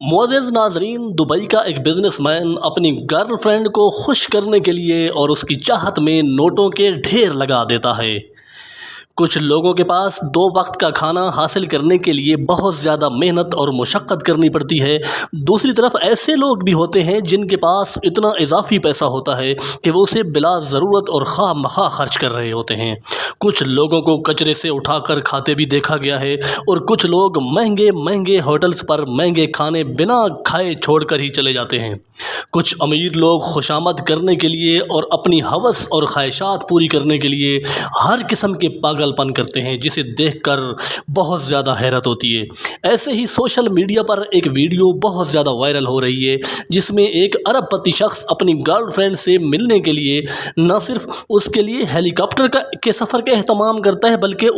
मुअज़्ज़िज़ नाज़रीन, दुबई का एक बिजनेसमैन अपनी गर्ल फ्रेंड को खुश करने के लिए और उसकी चाहत में नोटों के ढेर लगा देता है। कुछ लोगों के पास दो वक्त का खाना हासिल करने के लिए बहुत ज़्यादा मेहनत और मुशक्क़त करनी पड़ती है। दूसरी तरफ ऐसे लोग भी होते हैं जिनके पास इतना इजाफ़ी पैसा होता है कि वो उसे बिला ज़रूरत और खामखा खर्च कर रहे होते हैं। कुछ लोगों को कचरे से उठाकर खाते भी देखा गया है और कुछ लोग महंगे महंगे होटल्स पर महंगे खाने बिना खाए छोड़ कर ही चले जाते हैं। कुछ अमीर लोग खुशामद करने के लिए और अपनी हवस और ख्वाहिशात पूरी करने के लिए हर किस्म के पागलपन करते हैं, जिसे देखकर बहुत ज़्यादा हैरत होती है। ऐसे ही सोशल मीडिया पर एक वीडियो बहुत ज़्यादा वायरल हो रही है, जिसमें एक अरबपति शख्स अपनी गर्लफ्रेंड से मिलने के लिए न सिर्फ उसके लिए हेलीकॉप्टर के सफ़र का एहतमाम करता है, बल्कि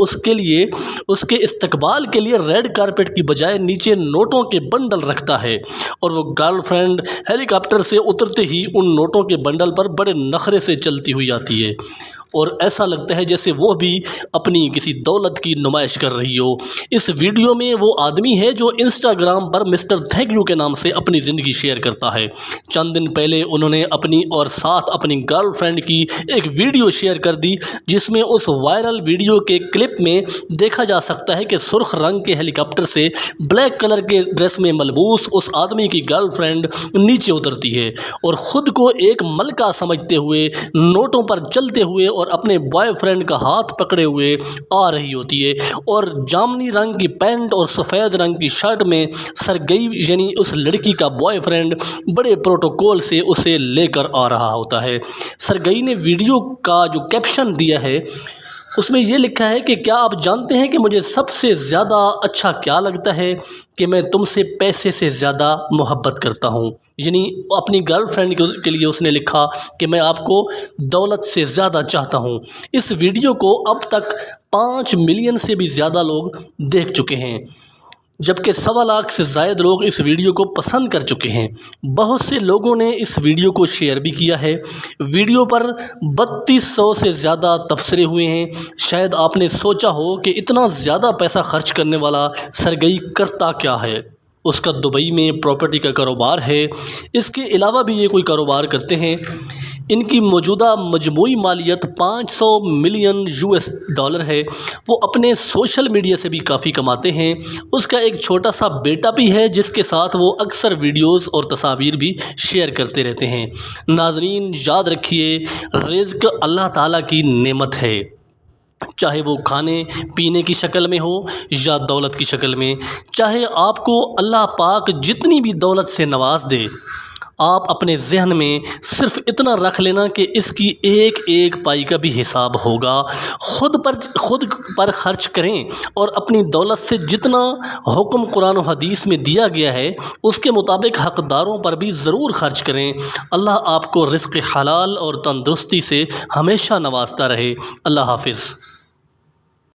उसके इस्तकबाल के लिए रेड कारपेट की बजाय नीचे नोटों के बंडल रखता है। और वो गर्लफ्रेंड हेलीकॉप्टर से उतरते ही उन नोटों के बंडल पर बड़े नखरे से चलती हुई आती है और ऐसा लगता है जैसे वो भी अपनी किसी दौलत की नुमाइश कर रही हो। इस वीडियो में वो आदमी है जो इंस्टाग्राम पर मिस्टर थैंक यू के नाम से अपनी ज़िंदगी शेयर करता है। चंद दिन पहले उन्होंने अपनी और साथ अपनी गर्लफ्रेंड की एक वीडियो शेयर कर दी, जिसमें उस वायरल वीडियो के क्लिप में देखा जा सकता है कि सुर्ख रंग के हेलीकॉप्टर से ब्लैक कलर के ड्रेस में मलबूस उस आदमी की गर्लफ्रेंड नीचे उतरती है और ख़ुद को एक मलका समझते हुए नोटों पर चलते हुए और अपने बॉयफ्रेंड का हाथ पकड़े हुए आ रही होती है और जामनी रंग की पैंट और सफ़ेद रंग की शर्ट में सरगई यानी उस लड़की का बॉयफ्रेंड बड़े प्रोटोकॉल से उसे लेकर आ रहा होता है। सरगई ने वीडियो का जो कैप्शन दिया है उसमें ये लिखा है कि क्या आप जानते हैं कि मुझे सबसे ज़्यादा अच्छा क्या लगता है कि मैं तुमसे पैसे से ज़्यादा मोहब्बत करता हूँ। यानी अपनी गर्लफ्रेंड के लिए उसने लिखा कि मैं आपको दौलत से ज़्यादा चाहता हूँ। इस वीडियो को अब तक 5 मिलियन से भी ज़्यादा लोग देख चुके हैं, जबकि 1.25 लाख से ज़ायद लोग इस वीडियो को पसंद कर चुके हैं। बहुत से लोगों ने इस वीडियो को शेयर भी किया है। वीडियो पर 3200 से ज़्यादा तबसरे हुए हैं। शायद आपने सोचा हो कि इतना ज़्यादा पैसा खर्च करने वाला सरगई करता क्या है। उसका दुबई में प्रॉपर्टी का कारोबार है, इसके अलावा भी ये कोई कारोबार करते हैं। इनकी मौजूदा मजमूई मालियत 500 मिलियन US डॉलर है। वो अपने सोशल मीडिया से भी काफ़ी कमाते हैं। उसका एक छोटा सा बेटा भी है जिसके साथ वो अक्सर वीडियोस और तस्वीर भी शेयर करते रहते हैं। नाज़रीन, याद रखिए, रिज़्क़ अल्लाह ताला की नेमत है, चाहे वो खाने पीने की शक्ल में हो या दौलत की शक्ल में। चाहे आपको अल्लाह पाक जितनी भी दौलत से नवाज दे, आप अपने जहन में सिर्फ़ इतना रख लेना कि इसकी एक एक पाई का भी हिसाब होगा। खुद पर खर्च करें और अपनी दौलत से जितना हुक्म कुरान और हदीस में दिया गया है उसके मुताबिक हक़दारों पर भी ज़रूर खर्च करें। अल्लाह आपको रिज़्क़ हलाल और तंदुरुस्ती से हमेशा नवाजता रहे। अल्लाह हाफ़िज़।